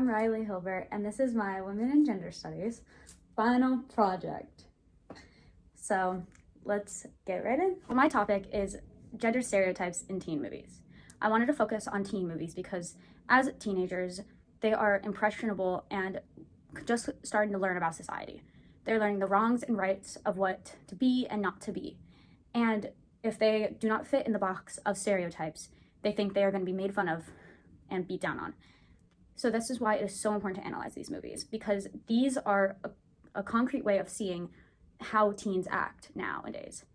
I'm Riley Hilbert, and this is my Women and Gender Studies final project. So let's get right in. My topic is gender stereotypes in teen movies. I wanted to focus on teen movies because as teenagers, they are impressionable and just starting to learn about society. They're learning the wrongs and rights of what to be and not to be. And if they do not fit in the box of stereotypes, they think they are going to be made fun of and beat down on. So this is why it is so important to analyze these movies, because these are a concrete way of seeing how teens act nowadays.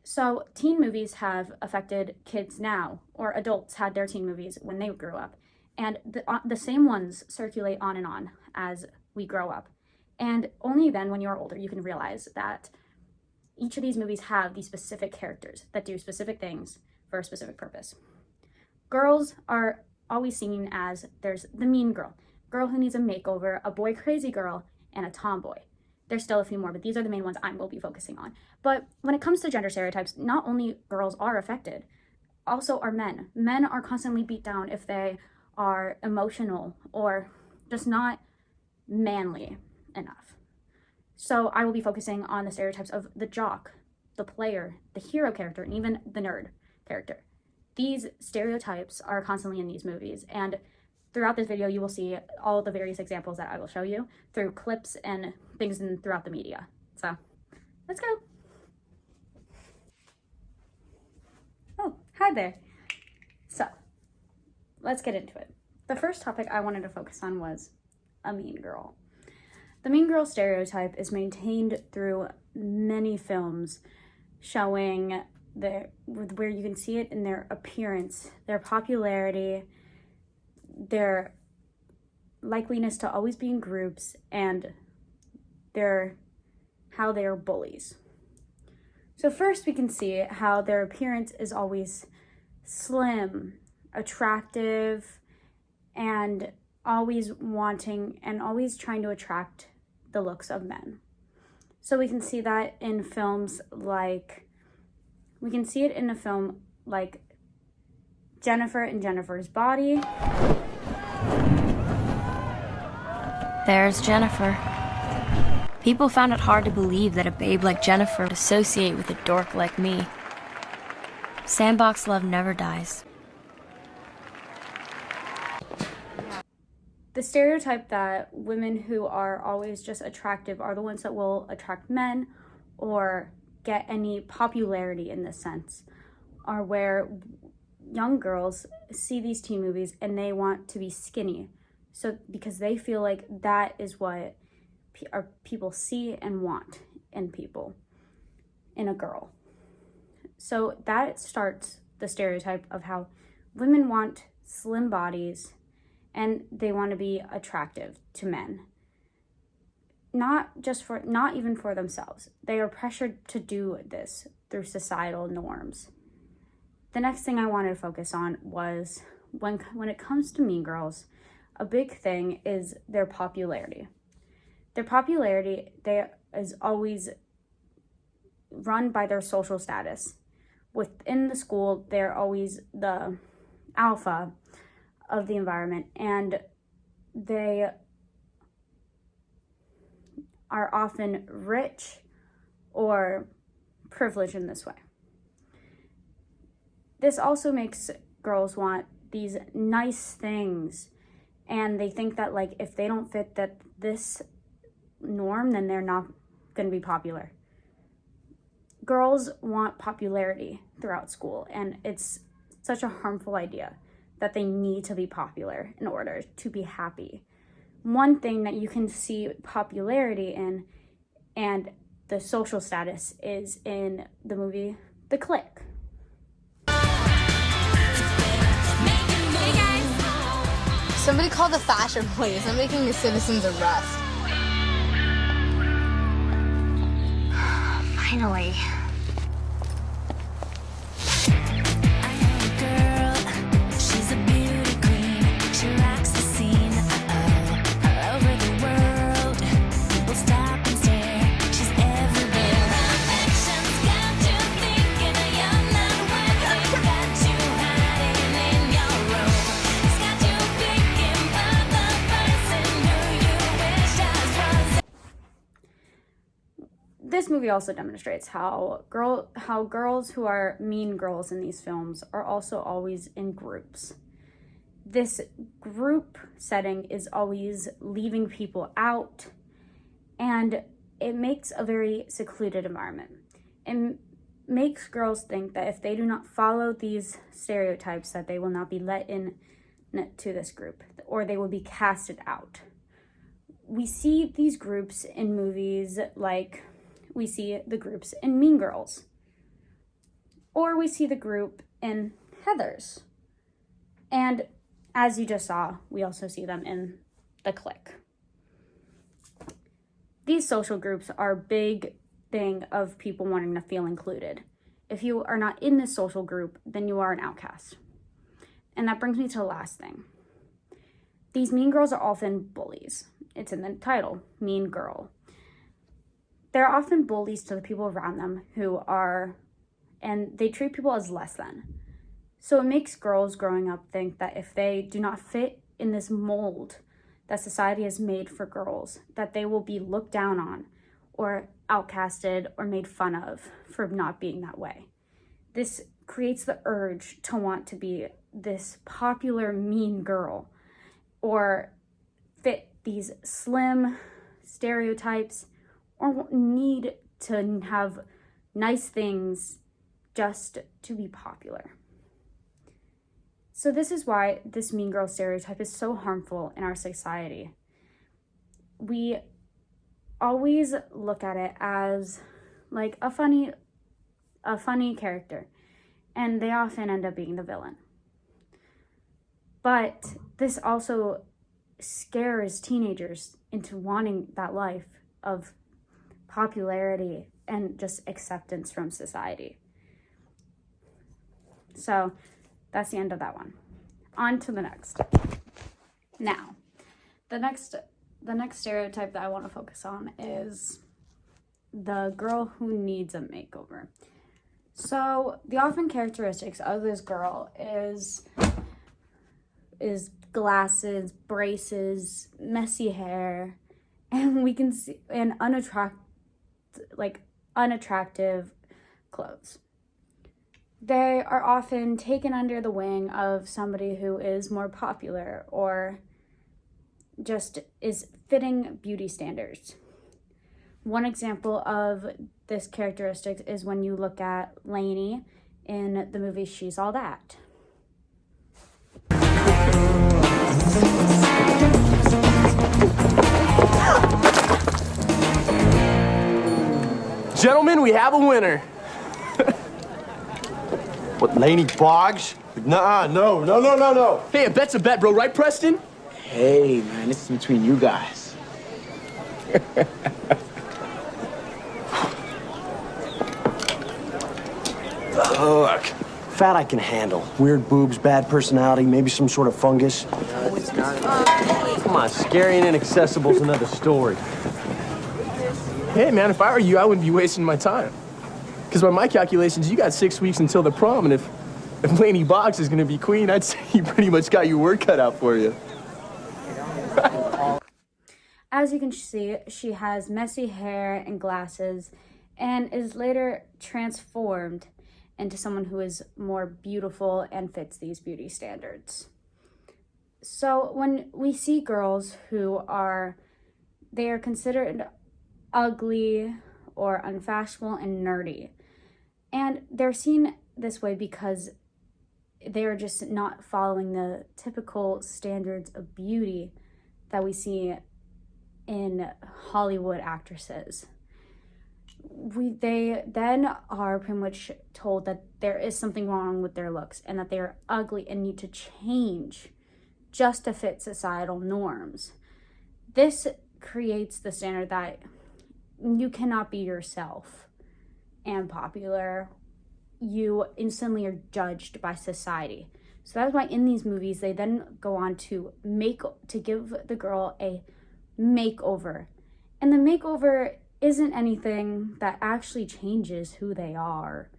So teen movies have affected kids now, or adults had their teen movies when they grew up. And the same ones circulate on and on as we grow up. And only then, when you're older, you can realize that each of these movies have these specific characters that do specific things for a specific purpose. Girls are always seen as there's the mean girl who needs a makeover, a boy crazy girl, and a tomboy. There's still a few more, but these are the main ones I will be focusing on. But when it comes to gender stereotypes, not only girls are affected, also are men. Men are constantly beat down if they are emotional or just not manly enough. So I will be focusing on the stereotypes of the jock, the player, the hero character, and even the nerd character. These stereotypes are constantly in these movies, and throughout this video you will see all the various examples that I will show you through clips and things throughout the media. So let's go. Oh, hi there. So let's get into it. The first topic I wanted to focus on was a mean girl. The mean girl stereotype is maintained through many films showing where you can see it in their appearance, their popularity, their likeliness to always be in groups, and how they are bullies. So first we can see how their appearance is always slim, attractive, and always wanting and always trying to attract the looks of men. So we can see that in films like, Jennifer and Jennifer's Body. There's Jennifer. People found it hard to believe that a babe like Jennifer would associate with a dork like me. Sandbox love never dies. The stereotype that women who are always just attractive are the ones that will attract men or get any popularity in this sense are where young girls see these teen movies and they want to be skinny. So because they feel like that is what people see and want in a girl. So that starts the stereotype of how women want slim bodies and they want to be attractive to men. Not even for themselves. They are pressured to do this through societal norms. The next thing I wanted to focus on was when it comes to mean girls, a big thing is their popularity. Their popularity, is always run by their social status. Within the school, they're always the alpha of the environment, and they are often rich or privileged in this way. This also makes girls want these nice things, and they think that if they don't fit this norm, then they're not going to be popular. Girls want popularity throughout school, and it's such a harmful idea that they need to be popular in order to be happy. One thing that you can see popularity in and the social status is in the movie The Click. Hey guys! Somebody call the fashion police. I'm making a citizen's arrest. Finally. this movie also demonstrates how girls who are mean girls in these films are also always in groups. This group setting is always leaving people out, and it makes a very secluded environment. It makes girls think that if they do not follow these stereotypes, that they will not be let in to this group, or they will be casted out. We see these groups in movies like we see the groups in Mean Girls, or we see the group in Heathers. And as you just saw, we also see them in The Clique. These social groups are a big thing of people wanting to feel included. If you are not in this social group, then you are an outcast. And that brings me to the last thing. These mean girls are often bullies. It's in the title, Mean Girl. They're often bullies to the people around them and they treat people as less than. So it makes girls growing up think that if they do not fit in this mold that society has made for girls, that they will be looked down on or outcasted or made fun of for not being that way. This creates the urge to want to be this popular mean girl or fit these slim stereotypes or need to have nice things just to be popular. So this is why this mean girl stereotype is so harmful in our society. We always look at it as like a funny character, and they often end up being the villain. But this also scares teenagers into wanting that life of popularity and just acceptance from society. So that's the end of that one. On to the next. Now, the next stereotype that I want to focus on is the girl who needs a makeover. So the often characteristics of this girl is glasses, braces, messy hair, and we can see unattractive clothes. They are often taken under the wing of somebody who is more popular or just is fitting beauty standards. One example of this characteristic is when you look at Lainey in the movie She's All That. Gentlemen, we have a winner. What, Laney Boggs? Nuh-uh, no. Hey, a bet's a bet, bro, right, Preston? Hey, man, this is between you guys. Look, fat I can handle. Weird boobs, bad personality, maybe some sort of fungus. Come on, scary and inaccessible's another story. Hey, man, if I were you, I wouldn't be wasting my time. Because by my calculations, you got 6 weeks until the prom, and if Lainey Boggs is going to be queen, I'd say you pretty much got your work cut out for you. As you can see, she has messy hair and glasses and is later transformed into someone who is more beautiful and fits these beauty standards. So when we see girls they are considered ugly or unfashionable and nerdy. And they're seen this way because they're just not following the typical standards of beauty that we see in Hollywood actresses. They then are pretty much told that there is something wrong with their looks and that they are ugly and need to change just to fit societal norms. This creates the standard that you cannot be yourself and popular. You instantly are judged by society. So that's why in these movies, they then go on to give the girl a makeover. And the makeover isn't anything that actually changes who they are.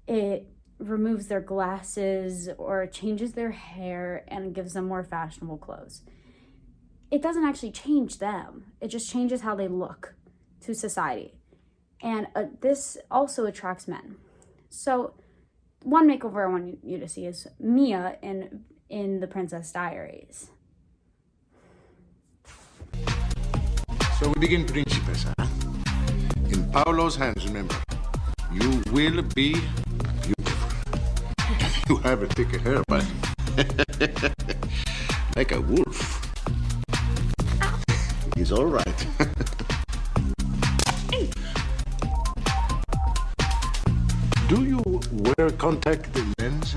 It removes their glasses or changes their hair and gives them more fashionable clothes. It doesn't actually change them. It just changes how they look to society. And this also attracts men. So one makeover I want you to see is Mia in The Princess Diaries. So we begin, Principessa. In Paolo's hands, remember, you will be beautiful. You have a thicker hair, but like a wolf. He's all right. Do you wear contact lens?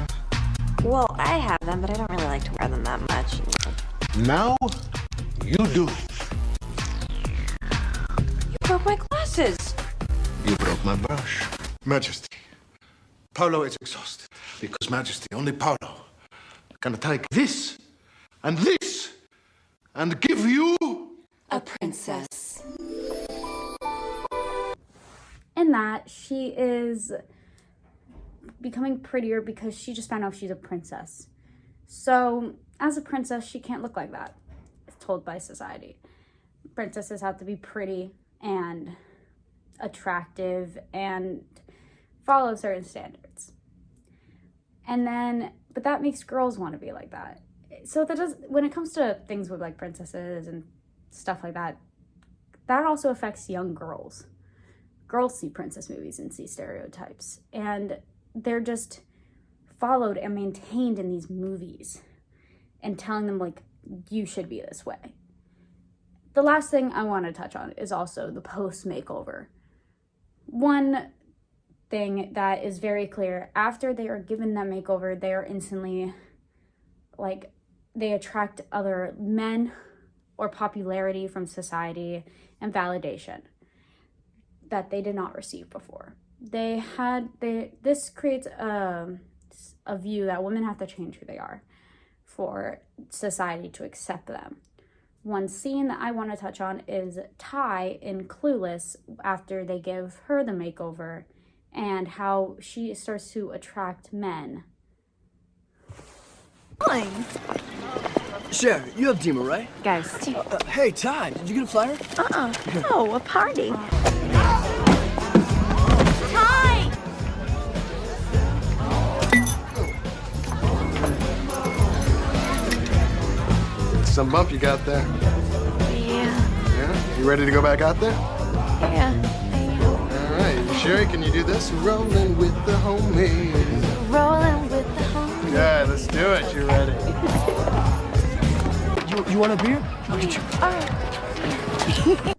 Well, I have them, but I don't really like to wear them that much. Now you do. You broke my glasses. You broke my brush. Majesty, Paolo is exhausted because Majesty, only Paolo, can take this and give you A princess. In that, she is becoming prettier because she just found out she's a princess. So, as a princess, she can't look like that. It's told by society. Princesses have to be pretty and attractive and follow certain standards. And then, but that makes girls want to be like that. So that does, when it comes to things with like princesses and stuff like that, that also affects young girls. Girls see princess movies and see stereotypes, and they're just followed and maintained in these movies and telling them like, you should be this way. The last thing I want to touch on is also the post makeover. One thing that is very clear, after they are given that makeover, they are instantly like, they attract other men or popularity from society and validation that they did not receive before. This creates a view that women have to change who they are for society to accept them. One scene that I want to touch on is Ty in Clueless after they give her the makeover and how she starts to attract men. Fine. Cher, you have Dima, right? Guys. Hey, Ty, did you get a flyer? No, a party. some bump you got there. Yeah. Yeah? You ready to go back out there? Yeah, I am. All right. Sherry, can you do this? Rolling with the homies. Rolling with the homies. Yeah, let's do it. You ready? You want a beer? I'll get you. All right.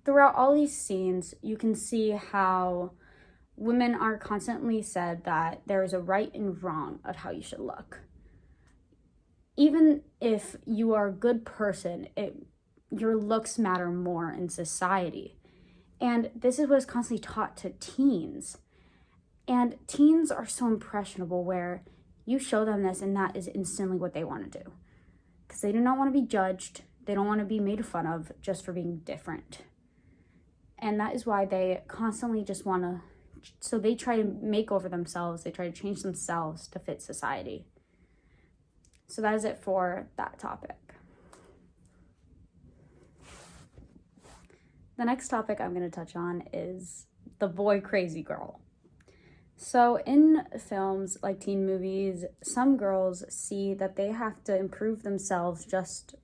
Throughout all these scenes, you can see how women are constantly said that there is a right and wrong of how you should look. Even if you are a good person, your looks matter more in society. And this is what is constantly taught to teens. And teens are so impressionable where you show them this and that is instantly what they want to do. Because they do not want to be judged. They don't want to be made fun of just for being different. And that is why they constantly just want to, so they try to make over themselves. They try to change themselves to fit society. So that is it for that topic. The next topic I'm going to touch on is the boy crazy girl. So in films like teen movies, some girls see that they have to improve themselves just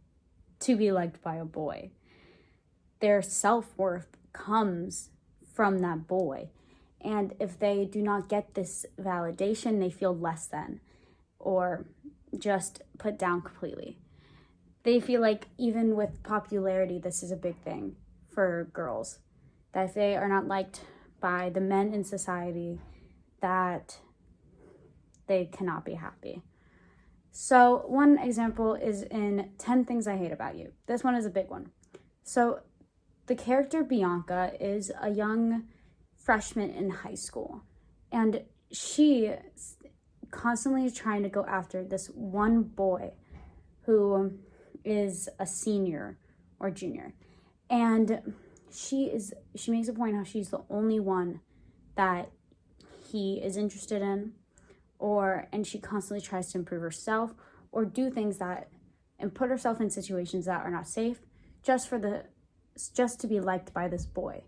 to be liked by a boy. Their self-worth comes from that boy. And if they do not get this validation, they feel less than or just put down completely. They feel like even with popularity, this is a big thing for girls. That if they are not liked by the men in society, that they cannot be happy. So one example is in 10 Things I Hate About You. This one is a big one. So the character Bianca is a young freshman in high school, and she constantly trying to go after this one boy who is a senior or junior, and she makes a point how she's the only one that he is interested in, and she constantly tries to improve herself or do things that and put herself in situations that are not safe just to be liked by this boy.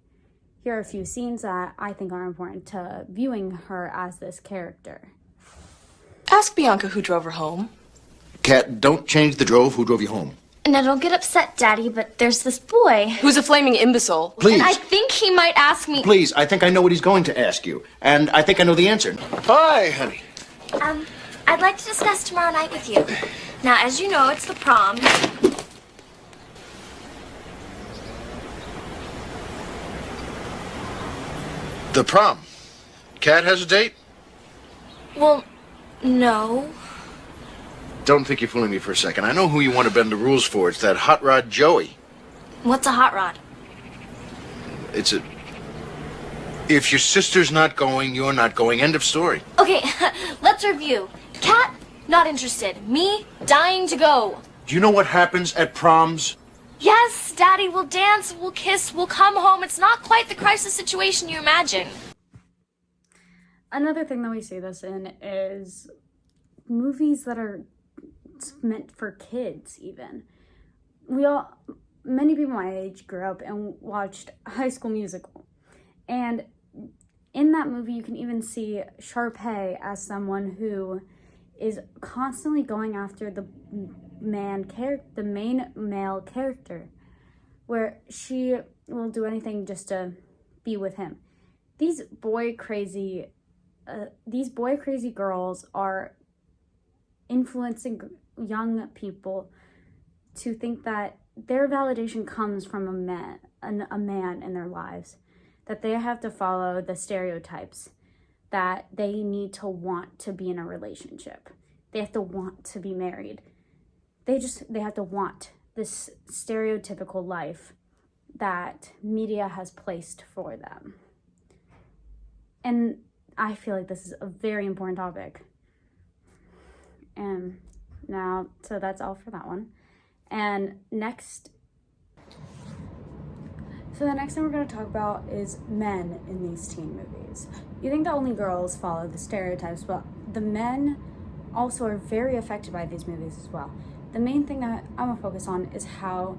Here are a few scenes that I think are important to viewing her as this character. Ask Bianca who drove her home. Kat, don't change the drove. Who drove you home? Now, don't get upset, Daddy, but there's this boy. Who's a flaming imbecile. Please. And I think he might ask me... Please, I think I know what he's going to ask you. And I think I know the answer. Hi, honey. I'd like to discuss tomorrow night with you. Now, as you know, it's the prom. The prom. Kat has a date? Well, no. Don't think you're fooling me for a second. I know who you want to bend the rules for. It's that hot rod Joey. What's a hot rod? It's a... If your sister's not going, you're not going. End of story. Okay, let's review. Kat, not interested. Me, dying to go. Do you know what happens at proms? Yes, Daddy, we'll dance, we'll kiss, we'll come home. It's not quite the crisis situation you imagine. Another thing that we see this in is movies that are meant for kids, even. Many people my age grew up and watched High School Musical. And in that movie, you can even see Sharpay as someone who is constantly going after the main male character, where she will do anything just to be with him. These boy crazy girls are influencing young people to think that their validation comes from a man in their lives, that they have to follow the stereotypes, that they need to want to be in a relationship. They have to want to be married. They have to want this stereotypical life that media has placed for them. And I feel like this is a very important topic. And now, so that's all for that one. And the next thing we're going to talk about is men in these teen movies. You think that only girls follow the stereotypes, but the men also are very affected by these movies as well. The main thing that I'm going to focus on is how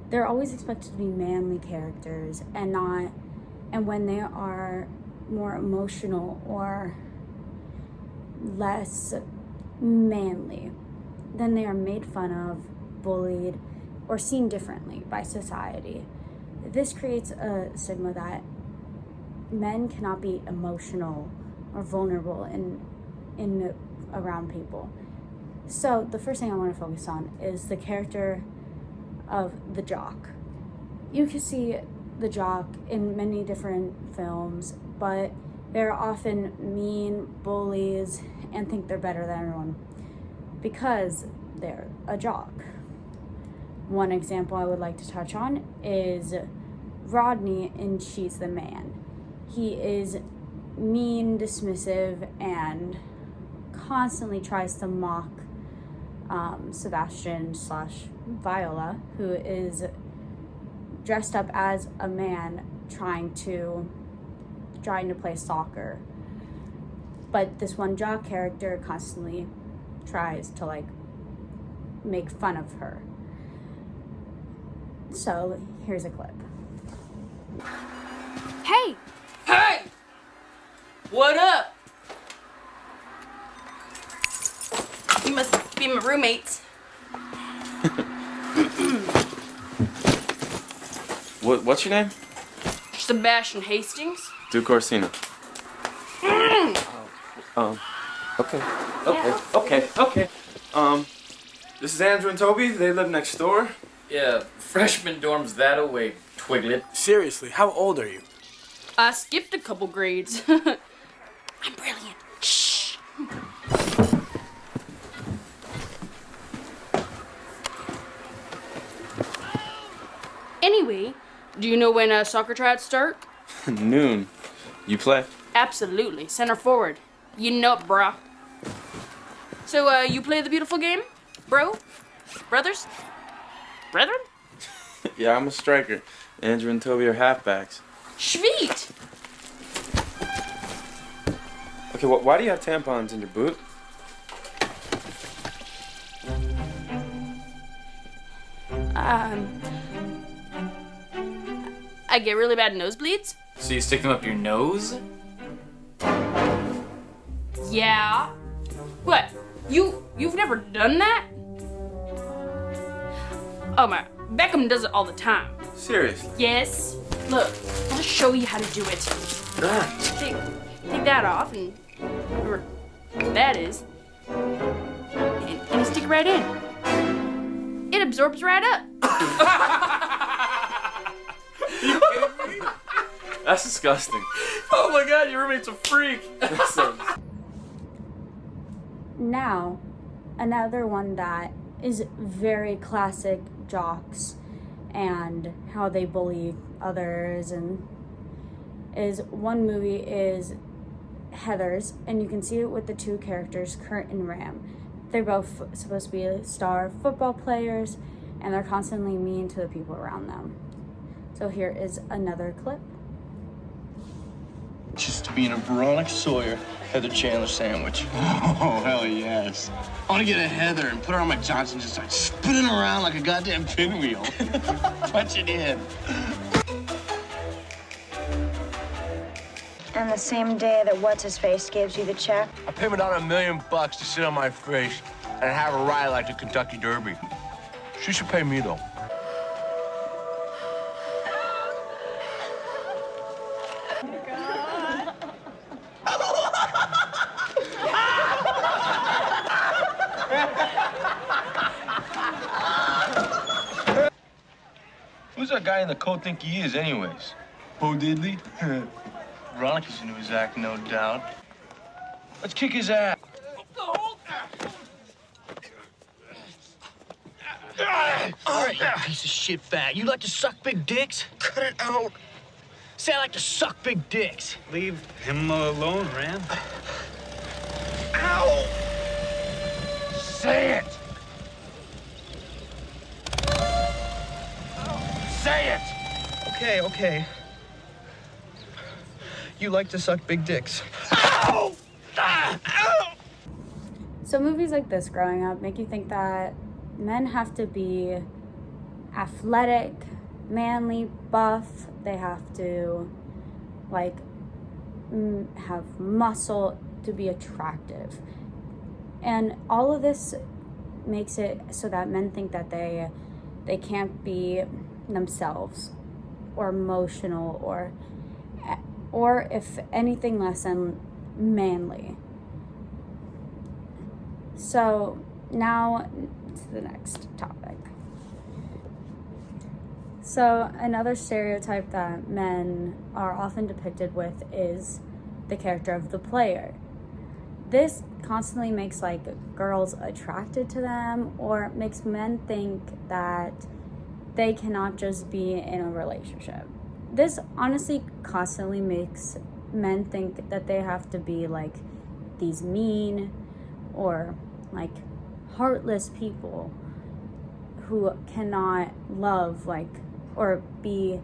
they're always expected to be manly characters and when they are more emotional or less manly, then they are made fun of, bullied, or seen differently by society. This creates a stigma that men cannot be emotional or vulnerable in around people. So the first thing I want to focus on is the character of the jock. You can see the jock in many different films, but they're often mean, bullies, and think they're better than everyone because they're a jock. One example I would like to touch on is Rodney in She's the Man. He is mean, dismissive, and constantly tries to mock Sebastian / Viola, who is dressed up as a man trying to play soccer. But this one jock character constantly tries to make fun of her. So here's a clip. Hey! Hey! What up? You must be my roommates. What's your name? Sebastian Hastings. Duke Orsino. Okay. This is Andrew and Toby. They live next door. Yeah, freshman dorm's that away, Twiglet. Seriously, how old are you? I skipped a couple grades. I'm brilliant. Shh. Anyway, do you know when soccer tryouts start? Noon. You play? Absolutely. Center forward. You know it, brah. So, you play the beautiful game? Bro? Brothers? Brethren? Yeah, I'm a striker. Andrew and Toby are halfbacks. Sweet! Okay, why do you have tampons in your boot? I get really bad nosebleeds. So you stick them up your nose? Yeah. What? You've never done that? Oh my, Beckham does it all the time. Seriously? Yes. Look, I'll just show you how to do it. Take that off and whatever that is. And you stick it right in. It absorbs right up. You kidding me? That's disgusting. Oh my god, your roommate's a freak. Now, another one that is very classic jocks and how they bully others, and one movie is Heathers, and you can see it with the two characters, Kurt and Ram. They're both supposed to be star football players, and they're constantly mean to the people around them. So here is another clip. Just being a Veronica Sawyer, Heather Chandler sandwich. Oh, hell yes. I want to get a Heather and put her on my Johnson, just start spinning around like a goddamn pinwheel. Punch it in. And the same day that What's-His-Face gives you the check? I pay him down $1 million to sit on my face and have a ride like the Kentucky Derby. She should pay me, though. Who's that guy in the coat think he is, anyways? Bo Diddley? Veronica's into his act, no doubt. Let's kick his ass. All right, you piece of shit fag. You like to suck big dicks? Cut it out. Say I like to suck big dicks. Leave him alone, Ram. Ow! Say it! Say it! Okay. You like to suck big dicks. Ow! Ah! Ow! So movies like this growing up make you think that men have to be athletic, manly, buff. They have to have muscle to be attractive. And all of this makes it so that men think that they can't be themselves or emotional or if anything less than manly. So now to the next topic. So another stereotype that men are often depicted with is the character of the player. This constantly makes girls attracted to them, or makes men think that they cannot just be in a relationship. This honestly constantly makes men think that they have to be these mean or heartless people who cannot love or be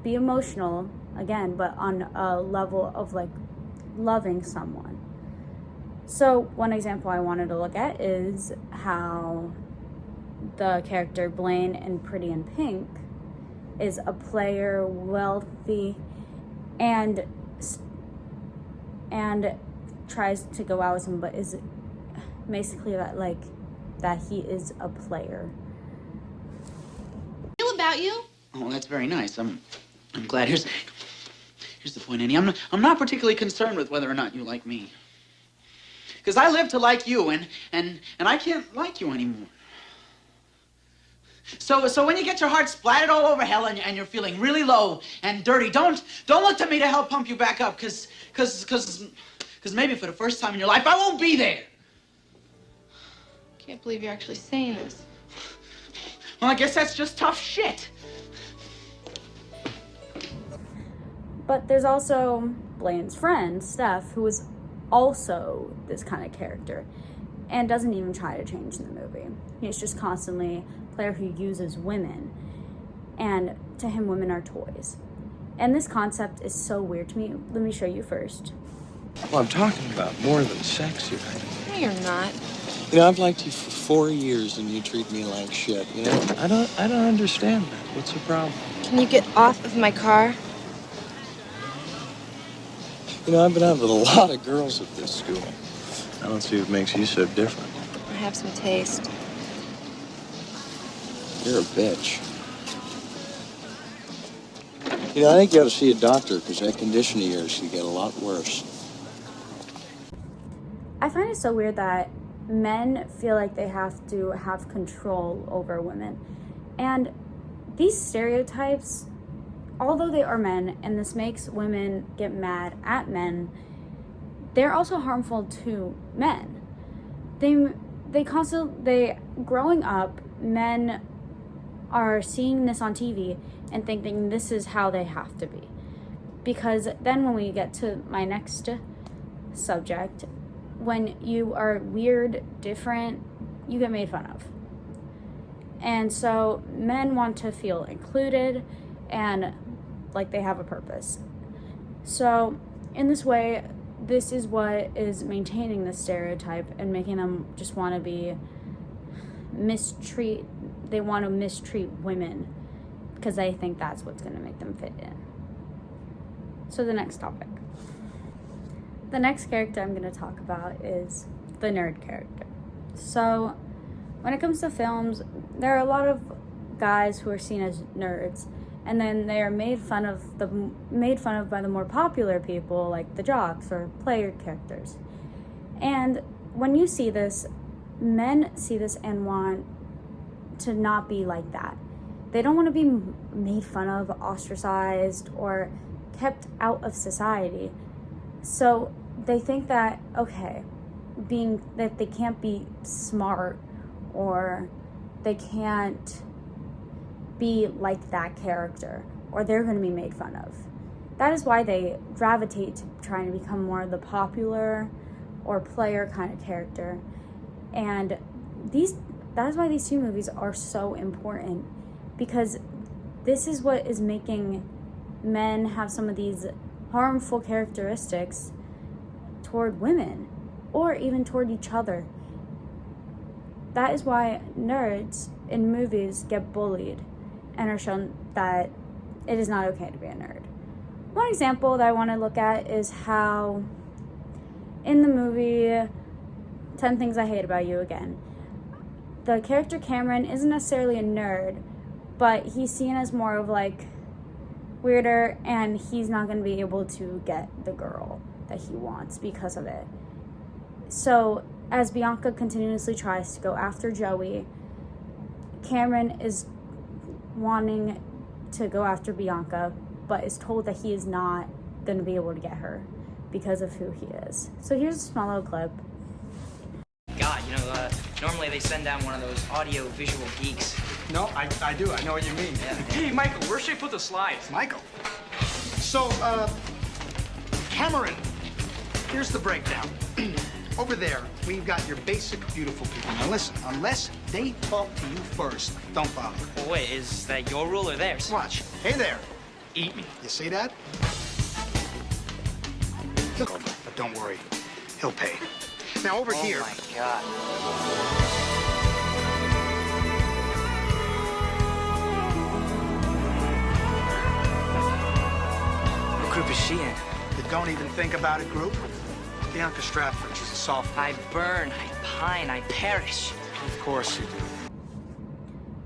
be emotional again, but on a level of loving someone. So one example I wanted to look at is how the character Blaine in Pretty in Pink is a player, wealthy, and tries to go out with him, but is basically that he is a player. Feel about you? Oh, that's very nice. I'm glad. Here's the point, Annie. I'm not particularly concerned with whether or not you like me. Because I live to like you, and I can't like you anymore. So when you get your heart splattered all over hell and you're feeling really low and dirty, don't look to me to help pump you back up, because maybe for the first time in your life I won't be there. Can't believe you're actually saying this. Well, I guess that's just tough shit. But there's also Blaine's friend, Steph, who is also this kind of character and doesn't even try to change in the movie. He's just constantly a player who uses women, and to him, women are toys. And this concept is so weird to me. Let me show you first. Well, I'm talking about more than sex here. No, you're not. You know, I've liked you for 4 years and you treat me like shit, you know? I don't understand that. What's the problem? Can you get off of my car? You know, I've been out with a lot of girls at this school. I don't see what makes you so different. I have some taste. You're a bitch. You know, I think you ought to see a doctor because that condition of yours could get a lot worse. I find it so weird that men feel like they have to have control over women. And these stereotypes, although they are men, and this makes women get mad at men, they're also harmful to men. Growing up, men are seeing this on TV and thinking this is how they have to be. Because then when we get to my next subject, when you are weird, different, you get made fun of. And so men want to feel included and like they have a purpose. So in this way, this is what is maintaining the stereotype and making them just want to be mistreat women because they think that's what's going to make them fit in. So the next topic. The next character I'm going to talk about is the nerd character. So when it comes to films, there are a lot of guys who are seen as nerds, and then they are made fun of by the more popular people, like the jocks or player characters. And when you see this, men see this and want to not be like that. They don't want to be made fun of, ostracized, or kept out of society. So they think that, okay, that they can't be smart or they can't be like that character or they're going to be made fun of. That is why they gravitate to trying to become more the popular or player kind of character. And that is why these two movies are so important, because this is what is making men have some of these harmful characteristics toward women or even toward each other. That is why nerds in movies get bullied and are shown that it is not okay to be a nerd. One example that I want to look at is how in the movie 10 Things I Hate About You Again, the character Cameron isn't necessarily a nerd, but he's seen as more of like weirder, and he's not going to be able to get the girl that he wants because of it. So as Bianca continuously tries to go after Joey, Cameron is wanting to go after Bianca, but is told that he is not going to be able to get her because of who he is. So here's a small little clip. God, normally they send down one of those audio-visual geeks. No, I do. I know what you mean. Yeah. Hey, Michael, where should I put the slides? Michael. So, Cameron, here's the breakdown. Over there, we've got your basic, beautiful people. Now listen, unless they talk to you first, don't bother. Well, wait, is that your rule or theirs? Watch. Hey there. Eat me. You see that? Look over, but don't worry. He'll pay. Now over here. Oh, my God. What group is she in? You don't even think about it, group. Bianca Stratford, she's a sophomore. I burn, I pine, I perish. Of course you do.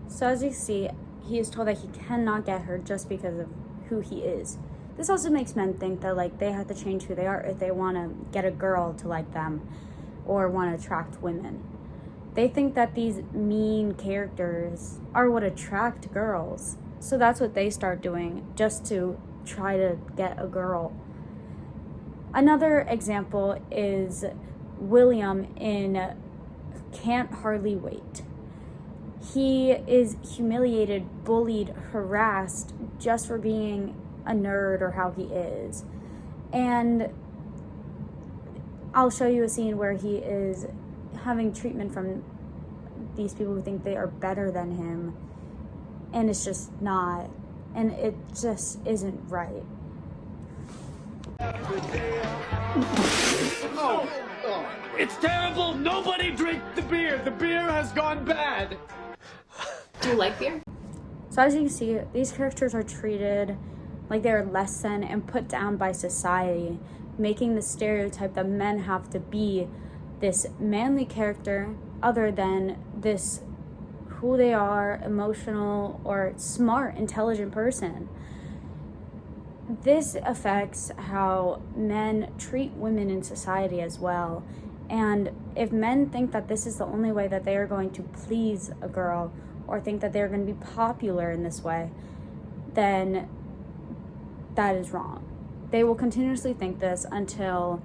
So as you see, he is told that he cannot get her just because of who he is. This also makes men think that like they have to change who they are if they want to get a girl to like them or want to attract women. They think that these mean characters are what attract girls. So that's what they start doing just to try to get a girl. Another example is William in Can't Hardly Wait. He is humiliated, bullied, harassed just for being a nerd or how he is. And I'll show you a scene where he is having treatment from these people who think they are better than him, and it's just not, and it just isn't right. It's terrible. Nobody drink the beer. The beer has gone bad. Do you like beer? So as you can see, these characters are treated like they are less than and put down by society making the stereotype that men have to be this manly character other than this who they are, emotional or smart, intelligent person. This affects how men treat women in society as well. And if men think that this is the only way that they are going to please a girl, or think that they're going to be popular in this way, then that is wrong. They will continuously think this until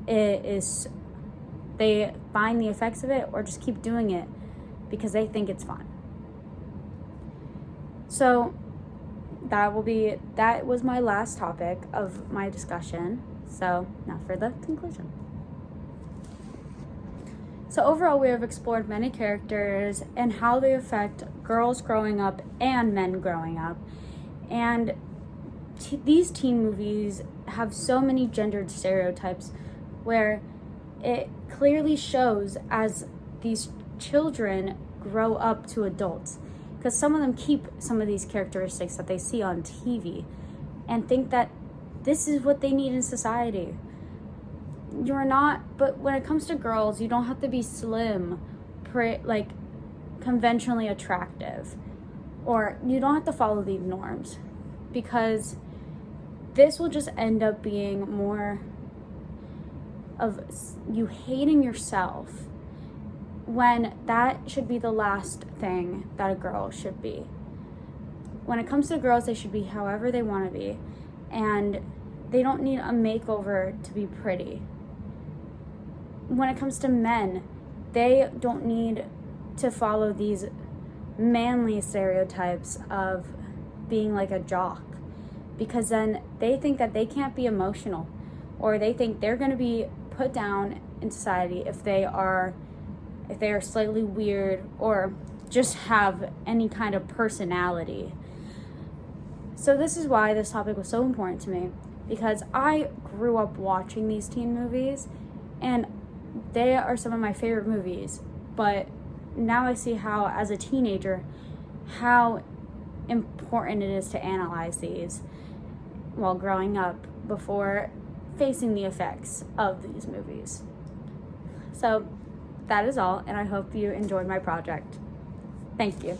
they find the effects of it, or just keep doing it because they think it's fun. So that was my last topic of my discussion. So now for the conclusion. So overall, we have explored many characters and how they affect girls growing up and men growing up. And these teen movies have so many gendered stereotypes where it clearly shows as these children grow up to adults. Because some of them keep some of these characteristics that they see on TV and think that this is what they need in society. You're not, but when it comes to girls, you don't have to be slim, like conventionally attractive, or you don't have to follow these norms, because this will just end up being more of you hating yourself, when that should be the last thing that a girl should be. When it comes to girls, they should be however they want to be, and they don't need a makeover to be pretty. When it comes to men, they don't need to follow these manly stereotypes of being like a jock, because then they think that they can't be emotional, or they think they're going to be put down in society if they are slightly weird or just have any kind of personality. So this is why this topic was so important to me, because I grew up watching these teen movies and they are some of my favorite movies, but now I see how, as a teenager, how important it is to analyze these while growing up before facing the effects of these movies. So that is all, and I hope you enjoyed my project. Thank you.